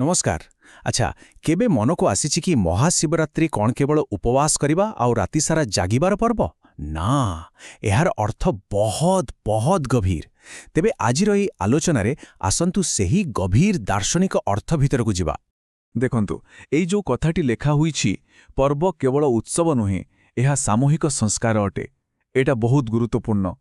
नमस्कार। अच्छा, केबे मन को आसीछि कि महाशिवरात्रि कौन केवल उपवास करिबा आउ राति सारा जागिबार पर्व? ना, एहार अर्थ बहुत बहुत गभीर। तेबे आजिर एई आलोचनारे आसंतु सेही गभीर दार्शनिक अर्थ भितरकु जिबा। देखंतु एई जो कथाटी लेखा हुईछि पर्व केवल उत्सव नुहे, एहा सामूहिक संस्कार अटे। एटा बहुत गुरुत्वपूर्ण।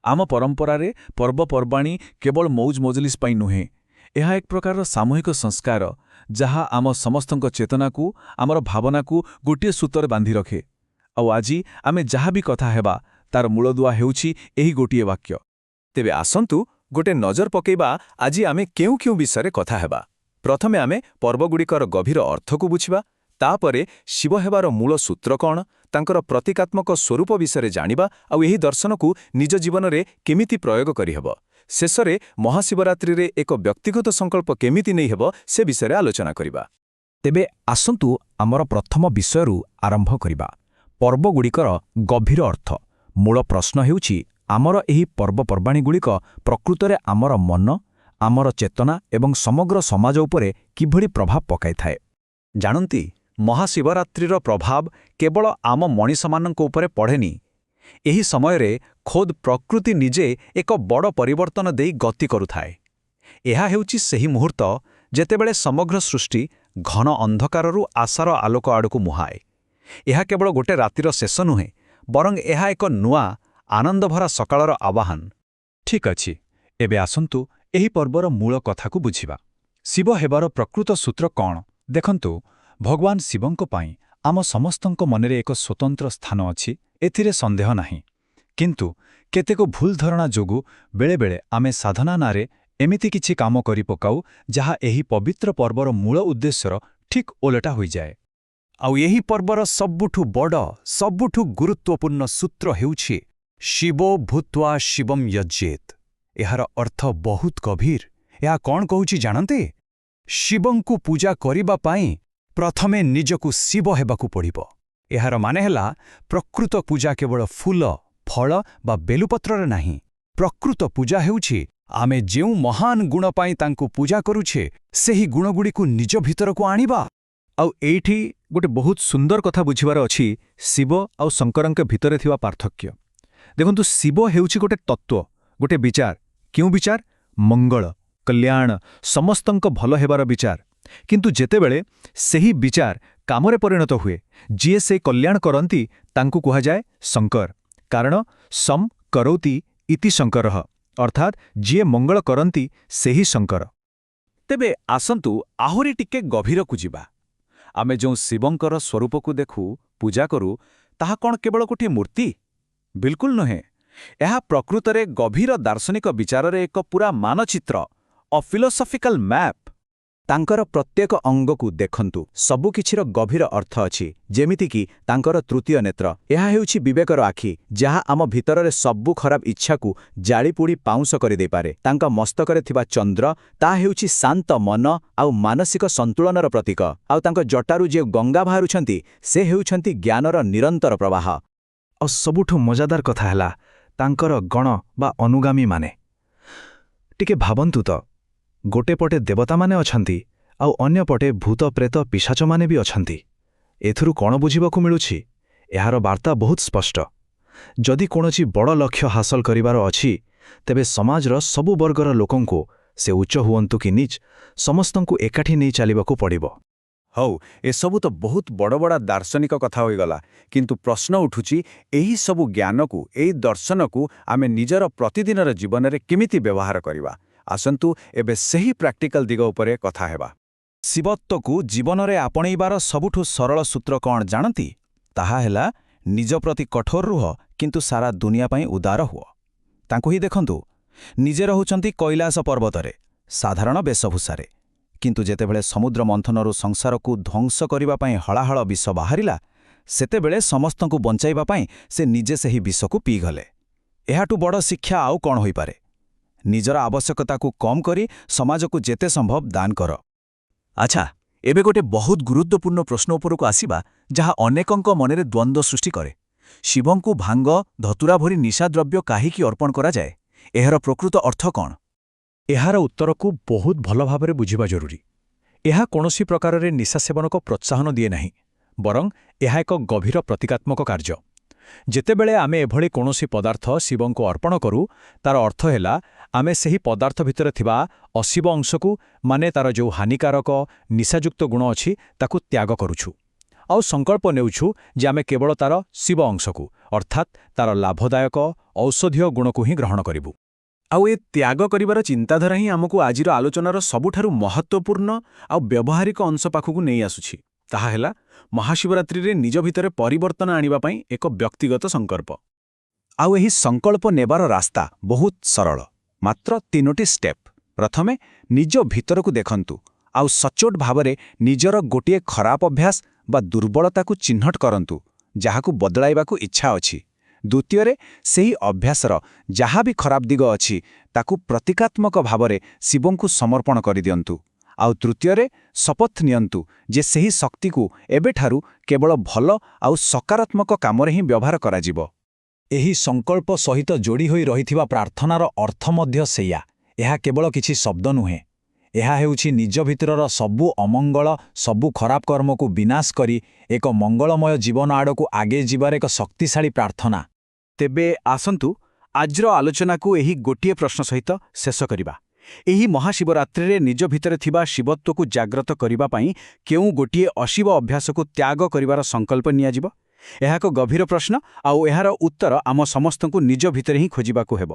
आम परंपरारे पर्वपर्वाणी केवल मौज मजलिस पाई नुहे, एहा एक प्रकार सामूहिक संस्कार जहा आम समस्तंक चेतनाकू आमर भावनाकू गोटे सूत्र बांधि रखे। आउ आजी आमे जहा भी कथा हेबा तार मूलदुआ हेउछि एही गोटिए वाक्य। तेबे आसंतु गोटे नजर पकेबा आजी आमे केउ केउ विषय कथा हेबा। प्रथमे आमे पर्वगुड़िकर गभीर अर्थकू बुझिबा, तापरे शिव हेबार मूल सूत्र कौन, तांकर प्रतीकात्मक स्वरूप विषय जानिबा आउ एही दर्शनकू निज जीवनरे केमिति प्रयोग करिहेब। शेषरे महाशिवरात्रि रे एक व्यक्तिगत संकल्प केमिति नै हेब से विषय आलोचना करिबा। तेबे आसंतु आमर प्रथम विषयरू आरंभ करिबा। पर्वगुड़िकर गभीर अर्थ। मूल प्रश्न हेउछि आमर एही पर्वपर्वाणीगुड़िक प्रकृतरे आमर मन, आमर चेतना एवं समग्र समाज उपरे किभଳି प्रभाव पकाई थाए। जानती महाशिवरात्रिर प्रभाव केवल आम मଣିଷମାନଙ୍କ उपरे पड़ेनी। एही समयरे खोद प्रकृति निजे एक बड़ परिवर्तन देई गति करुथाए। एहा हेउछि सेही मुहूर्त जेतेबेले समग्र सृष्टि घन अंधकाररू आशार आलोक आड़कू मुहाए। एहा केवल गोटे रातिर शेष नुहे, बरং एहा एक नुआ आनंदभरा सकाळर आवाहन। ठीक अछि, एबे आसंतु एही पर्वर मूल कथाकू बुझिबा। शिव हेबार प्रकृत सूत्र कौन? देखंतु, भगवान शिवंक पाई आम समस्तंक मनरे एक स्वतंत्र स्थान अछि, एथिरे संदेह नाही। किंतु केतेको भूल धारणा जोगु बेले बेले आमे साधना नारे एमिति किछि काम करि पकाउ जहा एही पवित्र पर्वर मूल उद्देश्यर ठीक ओलटा होई जाए। आउ एही पर्वर सबुठु बड़ सबुठु गुरुत्वपूर्ण सूत्र हेउछि शिवो भूत्वा शिवम यज्जेत। एहार अर्थ बहुत गभीर। एहा कौन कहूछि जानते? शिवंकु पूजा करिबा पाई प्रथमे निजकु शिव हेबाकु पड़िब। एहार माने ହେଲା प्रकृत पूजा केवल फूल फल बा बेलुपत्ररे नाही। प्रकृत पूजा हेउछि आमे जेउ महान गुण पाई तांकु पूजा करुछे सेही गुणगुड़िकु निज भितरकु आनिबा। आउ एठी गोटे बहुत सुंदर कथा बुझिबार अछि शिव आउ शंकरंक भितरे थिवा पार्थक्य। देखंतु शिव हेउछि गोटे तत्व, गोटे विचार। क्यों विचार? मंगल, कल्याण, समस्तंक भल हेबार विचार। किंतु जेतेबेले सेही विचार कामरे परिणत हुए, जिए से कल्याण करंती तांकु कुहा जाए शंकर। कारण सम करोति इति शंकरः, अर्थात जिए मंगल करंती सेही शंकर। तेबे आसंतु आहुरी टिके गभीरकू जिबा। आमे जो शिवंकर स्वरूपकू देखु पूजा करू ताहा कौन केवल गोटे मूर्ति? बिल्कुल नुहे। एहा प्रकृतरे गभीर दार्शनिक विचाररे एक पूरा मानचित्र, अ फिलोसॉफिकल मैप। तांकर प्रत्येक अंगकू देखंतु, सबु किछिर गभीर अर्थ अछि। जेमितिकी तांकर तृतीय नेत्र, एहा हेउछि विवेकर आखि, जहा आम भितररे सबु खराब इच्छाकू जाळीपुड़ी पाउंस करि देई पारे। तांका मस्तकरे थिबा चंद्र, ता हेउछि शांत मन आउ मानसिक संतुलनर प्रतीक। आउ तांका जटारू जे गंगा बाहारुछंती से हेउछंती ज्ञानर निरंतर प्रवाह। और सबुठु मजादार कथा हैला तांकर गण बा अनुगामी माने। टिके भाबंतु तो, गोटे पटे देवता माने अछंती आउ अन्य पटे भूत प्रेत पिशाच माने भी अछंती। एथुरु कोन बुझिबाकू मिलुछि? एहार वार्ता बहुत स्पष्ट। जदि कोनोची बड़ लक्ष्य हासिल करिवार अछि, तेबे समाजर सबु वर्गर लोकंको, से उच्च हुअंतु कि नीच, समस्तंकु एकाठी नै चालिबाकू पड़िबो। हौ एसबु तो बहुत बड़ बड़ा दार्शनिक कथा होई गला, किंतु प्रश्न उठुछि एही सबु ज्ञानकू एही दर्शनकू आमे निजर प्रतिदिनर जीवनरे केमिति व्यवहार करिबा। आसंतु एबे सेही प्रैक्टिकल दिग उपरे कथा हेबा। शिवत्वकू जीवनरे आपणैबार सबुठु सरल सूत्र कौन जानती? ताहा हेला निज प्रति कठोर रुह, किंतु सारा दुनिया पाई उदार हुओ। तांकु ही देखंतु, निजे रहुचंती कैलास पर्वतरे साधारण वेशभूषारे, किंतु जेतेबेले समुद्र मंथनरू संसारकू ध्वंस करिबा पाई हलाहल विष बाहरिला, सेतेबेले समस्तंकू बंचाइबा पाई से निजे सेही विषकू पीगले। एहाटू बड़ शिक्षा आउ कौन होई पारे? निजर आवश्यकताकू कम करी समाजकू जेते संभव दान कर। अच्छा, एबे गोटे बहुत गुरुत्वपूर्ण प्रश्न उपरकू आसीबा, जहा अनेकंक मनरे द्वंद्व सृष्टि करे। शिवंकू भांग धतुरा भरी निशाद्रव्य काहीकि अर्पण करा जाए? एहार प्रकृत अर्थ कौन? एहार उत्तरकू बहुत भल भाबरे बुझिबा जरूरी। ଏହା କୌଣସି ପ୍ରକାରରେ ନିଶା ସେବନକୁ ପ୍ରୋତ୍ସାହନ ଦିଏ ନାହିଁ, ବରଂ ଏହା ଏକ ଗଭୀର ପ୍ରତୀକାତ୍ମକ କାର୍ଯ୍ୟ। ଯେତେବେଳେ ଆମେ ଏଭଳି କୌଣସି ପଦାର୍ଥ ଶିବଙ୍କୁ ଅର୍ପଣ କରୁ, ତାର ଅର୍ଥ ହେଲା ଆମେ ସେହି ପଦାର୍ଥ ଭିତରେ ଥିବା ଅଶିବ ଅଂଶକୁ, ମାନେ ତାର ଯେଉଁ ହାନିକାରକ ନିଶାଯୁକ୍ତ ଗୁଣ ଅଛି, ତାକୁ ତ୍ୟାଗ କରୁଛୁ ଆଉ ସଂକଳ୍ପ ନେଉଛୁ ଯେ ଆମେ କେବଳ ତାର ଶିବ ଅଂଶକୁ, ଅର୍ଥାତ୍ ତାର ଲାଭଦାୟକ ଔଷଧୀୟ ଗୁଣକୁ ହିଁ ଗ୍ରହଣ କରିବୁ। ଆଉ ଏ ତ୍ୟାଗ କରିବାର ଚିନ୍ତାଧାରା ହିଁ ଆମକୁ ଆଜିର ଆଲୋଚନାର ସବୁଠାରୁ ମହତ୍ତ୍ୱପୂର୍ଣ୍ଣ ଆଉ ବ୍ୟବହାରିକ ଅଂଶ ପାଖକୁ ନେଇ ଆସୁଛି। ତାହା ହେଲା ମହାଶିବରାତ୍ରିରେ ନିଜ ଭିତରେ ପରିବର୍ତ୍ତନ ଆଣିବା ପାଇଁ ଏକ ବ୍ୟକ୍ତିଗତ ସଂକଳ୍ପ। ଆଉ ଏହି ସଂକଳ୍ପ ନେବାର ରାସ୍ତା ବହୁତ ସରଳ, ମାତ୍ର 3ଟି ଷ୍ଟେପ୍। ପ୍ରଥମେ ନିଜ ଭିତରକୁ ଦେଖନ୍ତୁ ଆଉ ସଚ୍ଚୋଟ ଭାବରେ ନିଜର ଗୋଟିଏ ଖରାପ ଅଭ୍ୟାସ ବା ଦୁର୍ବଳତାକୁ ଚିହ୍ନଟ କରନ୍ତୁ, ଯାହାକୁ ବଦଳାଇବାକୁ ଇଚ୍ଛା ଅଛି। ଦ୍ୱିତୀୟରେ, ସେହି ଅଭ୍ୟାସର ଯାହା ବି ଖରାପ ଦିଗ ଅଛି ତାକୁ ପ୍ରତୀକାତ୍ମକ ଭାବରେ ଶିବଙ୍କୁ ସମର୍ପଣ କରିଦିଅନ୍ତୁ। ଆଉ ତୃତୀୟରେ, ଶପଥ ନିଅନ୍ତୁ ଯେ ସେହି ଶକ୍ତିକୁ ଏବେଠାରୁ କେବଳ ଭଲ ଆଉ ସକାରାତ୍ମକ କାମରେ ହିଁ ବ୍ୟବହାର କରାଯିବ। ଏହି ସଂକଳ୍ପ ସହିତ ଯୋଡ଼ି ହୋଇ ରହିଥିବା ପ୍ରାର୍ଥନାର ଅର୍ଥ ମଧ୍ୟ ସେଇଆ। ଏହା କେବଳ କିଛି ଶବ୍ଦ ନୁହେଁ, ଏହା ହେଉଛି ନିଜ ଭିତରର ସବୁ ଅମଙ୍ଗଳ, ସବୁ ଖରାପ କର୍ମକୁ ବିନାଶ କରି ଏକ ମଙ୍ଗଳମୟ ଜୀବନ ଆଡ଼କୁ ଆଗେଇ ଯିବାର ଏକ ଶକ୍ତିଶାଳୀ ପ୍ରାର୍ଥନା। ତେବେ ଆସନ୍ତୁ ଆଜିର ଆଲୋଚନାକୁ ଏହି ଗୋଟିଏ ପ୍ରଶ୍ନ ସହିତ ଶେଷ କରିବା। ଏହି ମହାଶିବରାତ୍ରିରେ ନିଜ ଭିତରେ ଥିବା ଶିବତ୍ୱକୁ ଜାଗ୍ରତ କରିବା ପାଇଁ କେଉଁ ଗୋଟିଏ ଅଶିବ ଅଭ୍ୟାସକୁ ତ୍ୟାଗ କରିବାର ସଂକଳ୍ପ ନିଆଯିବ? ଏହା ଏକ ଗଭୀର ପ୍ରଶ୍ନ, ଆଉ ଏହାର ଉତ୍ତର ଆମ ସମସ୍ତଙ୍କୁ ନିଜ ଭିତରେ ହିଁ ଖୋଜିବାକୁ ହେବ।